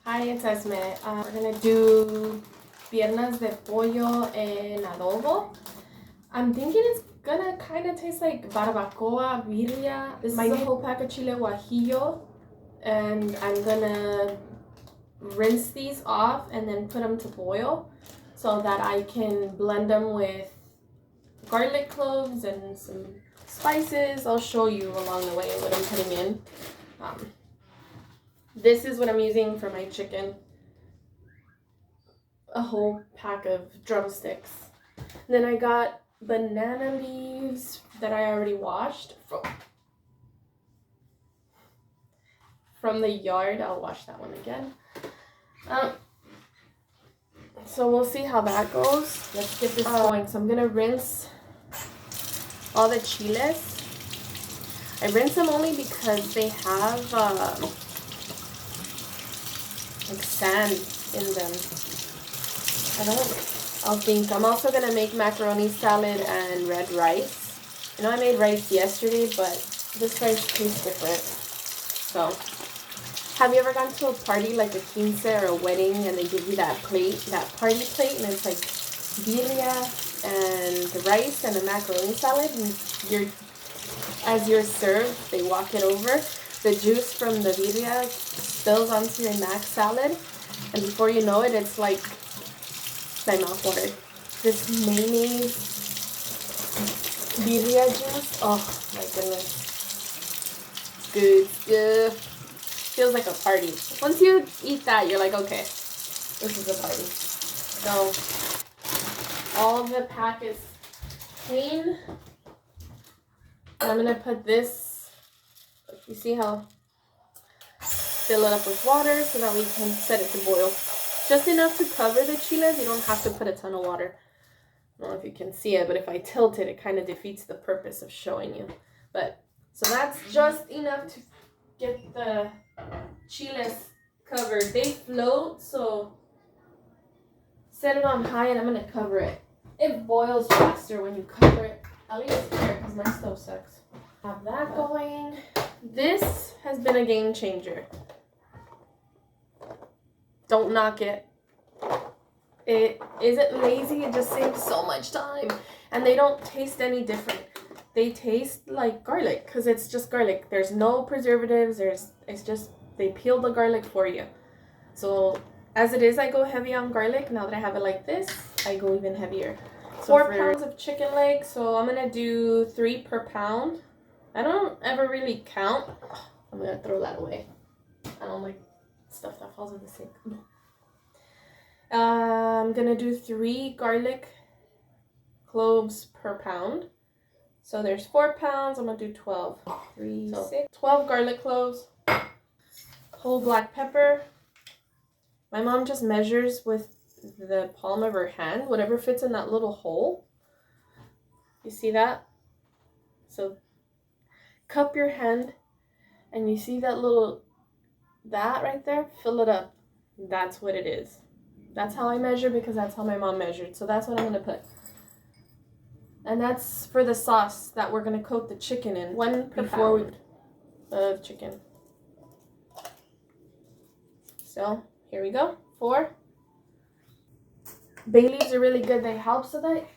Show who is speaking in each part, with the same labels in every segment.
Speaker 1: Hi, it's Esme. We're gonna do piernas de pollo en adobo. I'm thinking it's gonna kind of taste like barbacoa, birria. This is a whole pack of chile guajillo, and I'm gonna rinse these off and then put them to boil so that I can blend them with garlic cloves and some spices. I'll show you along the way what I'm putting in. This is what I'm using for my chicken. A whole pack of drumsticks. And then I got banana leaves that I already washed from the yard. I'll wash that one again. So we'll see how that goes. Let's get this going. So I'm gonna rinse all the chiles. I rinse them only because they have like sand in them. I'm also gonna make macaroni salad and red rice. I know I made rice yesterday, but this rice tastes different. So, have you ever gone to a party like a quince or a wedding and they give you that plate, that party plate, and it's like birria and the rice and a macaroni salad, and as you're served, they walk it over. The juice from the birria spills onto your mac salad, and before you know it, it's like my mouth watered. This mayonnaise birria juice. Oh my goodness. Good stuff. Feels like a party. Once you eat that, you're like, okay, this is a party. So all of the pack is clean. I'm gonna put this, you see how, fill it up with water so that we can set it to boil. Just enough to cover the chiles. You don't have to put a ton of water. I don't know if you can see it, but if I tilt it, it kind of defeats the purpose of showing you. But so that's just enough to get the chiles covered. They float, so set it on high and I'm gonna cover it. It boils faster when you cover it. At least here, because my stove sucks. Have that going. This has been a game changer. Don't knock it. It isn't lazy, it just saves so much time. And they don't taste any different. They taste like garlic because it's just garlic. There's no preservatives. It's just they peel the garlic for you. So as it is, I go heavy on garlic. Now that I have it like this, I go even heavier. So 4 pounds of chicken legs. So I'm gonna do 3 per pound. I don't ever really count. I'm gonna throw that away. I don't like stuff that falls in the sink. I'm gonna do 3 garlic cloves per pound. So there's 4 pounds. I'm gonna do 12. 3, 6, 12 garlic cloves. Whole black pepper. My mom just measures with the palm of her hand, whatever fits in that little hole. You see that? So cup your hand, and you see that that right there? Fill it up. That's what it is. That's how I measure because that's how my mom measured. So that's what I'm going to put. And that's for the sauce that we're going to coat the chicken in. 1 per pound of chicken. So here we go. 4. Bay leaves are really good. They help so that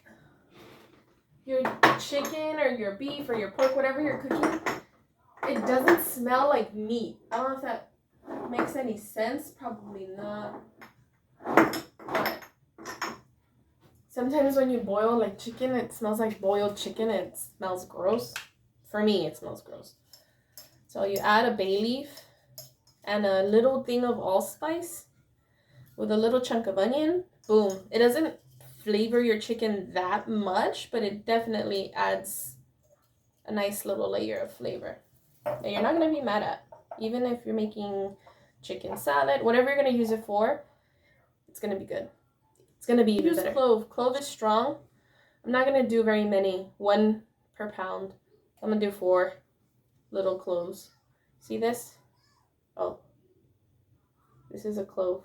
Speaker 1: your chicken or your beef or your pork, whatever you're cooking, it doesn't smell like meat. I don't know if that makes any sense. Probably not. But sometimes when you boil like chicken, it smells like boiled chicken. It smells gross. For me, it smells gross. So you add a bay leaf and a little thing of allspice with a little chunk of onion. Boom. It doesn't flavor your chicken that much, but it definitely adds a nice little layer of flavor that you're not going to be mad at. Even if you're making chicken salad, whatever you're going to use it for, it's going to be good. It's going to be even better. Clove. Clove is strong. I'm not going to do very many. 1 per pound. I'm going to do 4 little cloves. See this? Oh. This is a clove.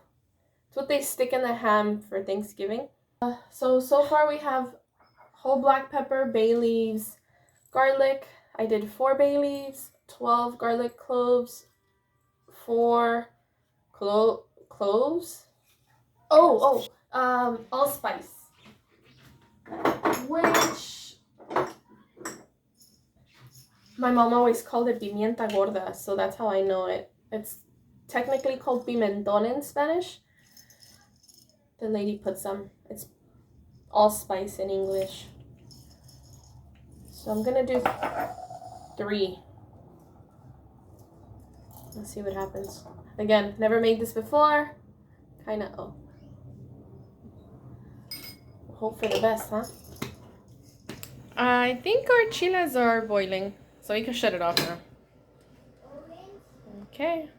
Speaker 1: It's what they stick in the ham for Thanksgiving. So far we have whole black pepper, bay leaves, garlic. I did 4 bay leaves, 12 garlic cloves, 4 cloves. Allspice. Which my mom always called it pimienta gorda, so that's how I know it. It's technically called pimentón in Spanish. The lady put some. It's allspice in English. So I'm gonna do 3. Let's see what happens. Again, never made this before. Kinda, hope for the best, huh? I think our chiles are boiling, so we can shut it off now. Okay.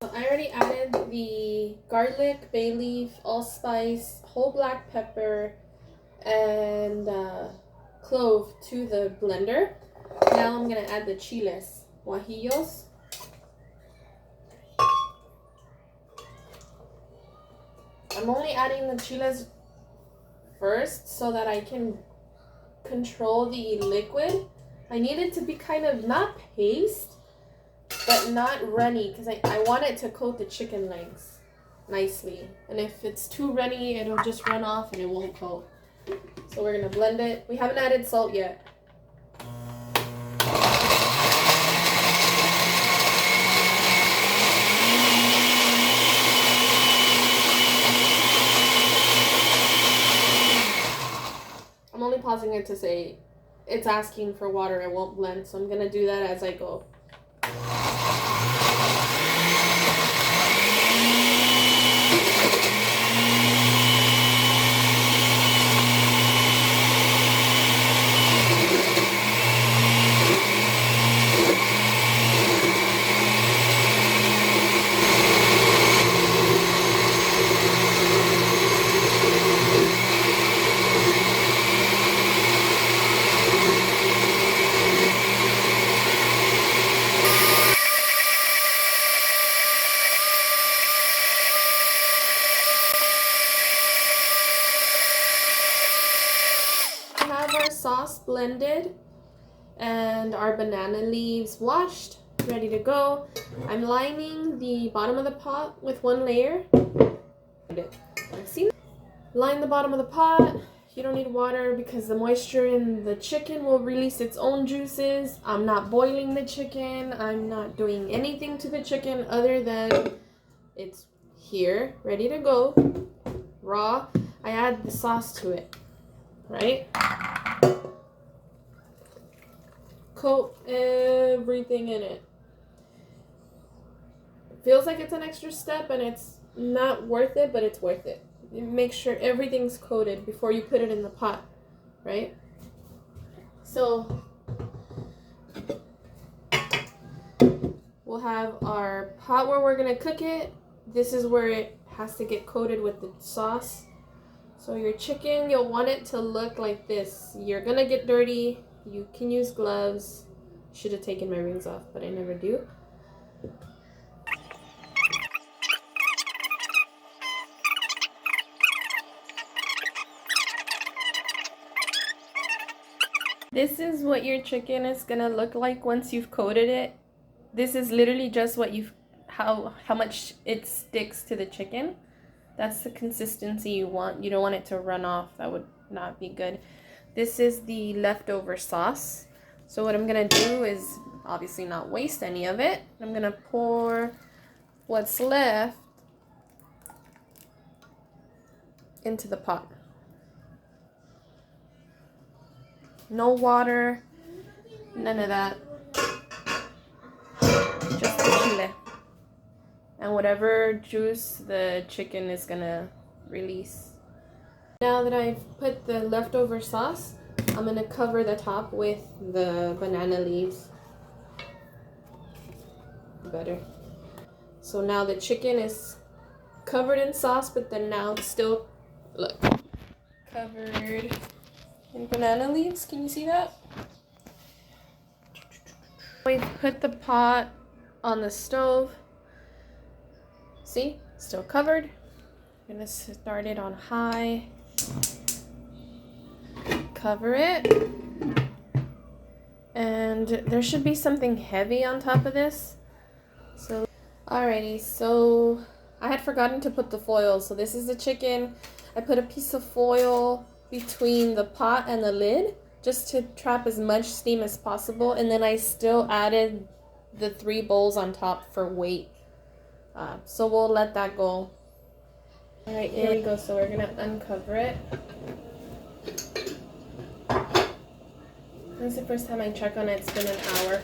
Speaker 1: So I already added the garlic, bay leaf, allspice, whole black pepper, and clove to the blender. Now I'm gonna add the chiles, guajillos. I'm only adding the chiles first so that I can control the liquid. I need it to be kind of not paste, but not runny, because I want it to coat the chicken legs nicely. And if it's too runny, it'll just run off and it won't coat. So we're gonna blend it. We haven't added salt yet. I'm only pausing it to say it's asking for water, it won't blend, so I'm gonna do that as I go. Sauce blended and our banana leaves washed, ready to go. I'm lining the bottom of the pot with 1 layer. See? Line the bottom of the pot. You don't need water because the moisture in the chicken will release its own juices. I'm not boiling the chicken. I'm not doing anything to the chicken other than it's here, ready to go, raw. I add the sauce to it, right? Coat everything in it. Feels like it's an extra step and it's not worth it, but it's worth it. Make sure everything's coated before you put it in the pot, right? So we'll have our pot where we're gonna cook it. This is where it has to get coated with the sauce. So your chicken, you'll want it to look like this. You're gonna get dirty. You can use gloves. Should have taken my rings off, but I never do. This is what your chicken is gonna look like once you've coated it. This is literally just what how much it sticks to the chicken. That's the consistency you want. You don't want it to run off. That would not be good. This is the leftover sauce. So what I'm gonna do is obviously not waste any of it. I'm gonna pour what's left into the pot. No water, none of that. Just the chile. And whatever juice the chicken is gonna release. Now that I've put the leftover sauce, I'm gonna cover the top with the banana leaves. Better. So now the chicken is covered in sauce, but then now it's still, look, covered in banana leaves. Can you see that? We've put the pot on the stove. See, still covered. I'm gonna start it on high. Cover it. And there should be something heavy on top of this. So, alrighty, so I had forgotten to put the foil, so this is the chicken. I put a piece of foil between the pot and the lid just to trap as much steam as possible, and then I still added the 3 bowls on top for weight. So we'll let that go. Alright, here we go. So we're gonna uncover it. This is the first time I check on it. It's been an hour.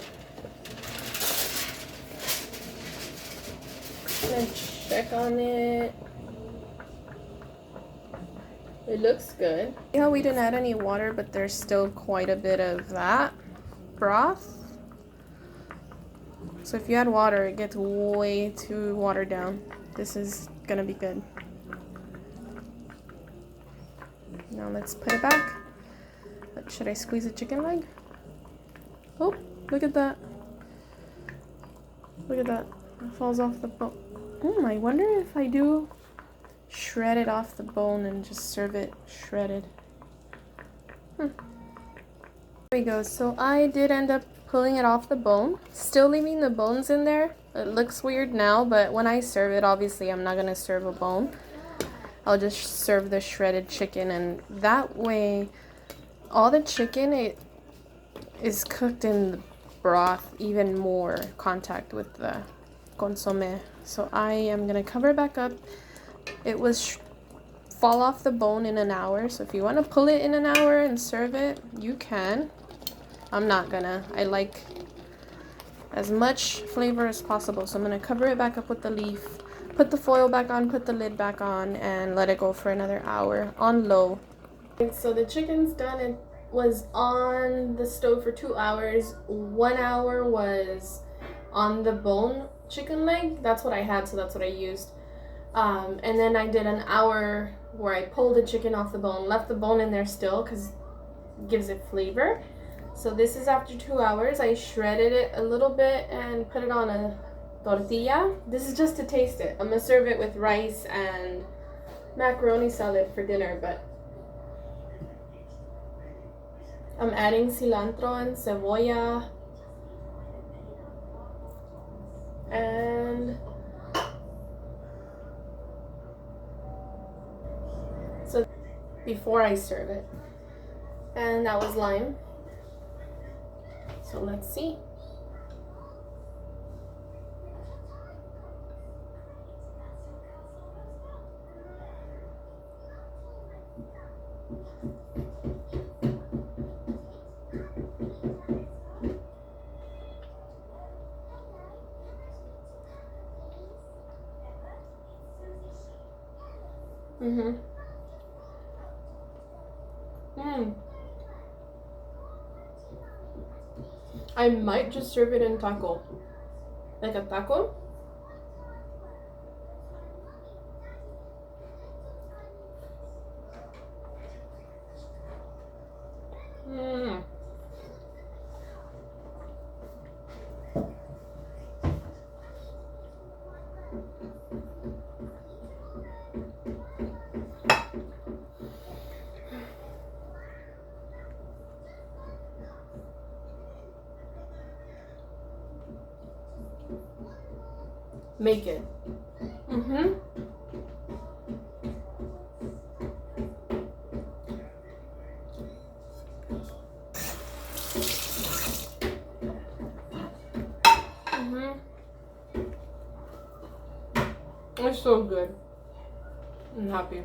Speaker 1: I'm gonna check on it. It looks good. See how we didn't add any water, but there's still quite a bit of that broth. So if you add water, it gets way too watered down. This is gonna be good. Now let's put it back. Should I squeeze a chicken leg? Oh, look at that. Look at that. It falls off the bone. I wonder if I do shred it off the bone and just serve it shredded. There we go. So I did end up pulling it off the bone, still leaving the bones in there. It looks weird now, but when I serve it, obviously I'm not gonna serve a bone. I'll just serve the shredded chicken, and that way all the chicken, it is cooked in the broth, even more contact with the consomme. So I am gonna cover it back up. It was fall off the bone in an hour, so if you want to pull it in an hour and serve it, you can. I'm not gonna. I like as much flavor as possible, so I'm gonna cover it back up with the leaf, put the foil back on, put the lid back on, and let it go for another hour on low. So the chicken's done. It was on the stove for 2 hours. 1 hour was on the bone chicken leg. That's what I had, so that's what I used. And then I did an hour where I pulled the chicken off the bone, left the bone in there still because it gives it flavor. So this is after 2 hours. I shredded it a little bit and put it on a tortilla. This is just to taste it. I'm gonna serve it with rice and macaroni salad for dinner, but I'm adding cilantro and cebolla and so before I serve it, and that was lime. So let's see. I might just serve it in taco, like a taco. Make it. It's so good. I'm happy.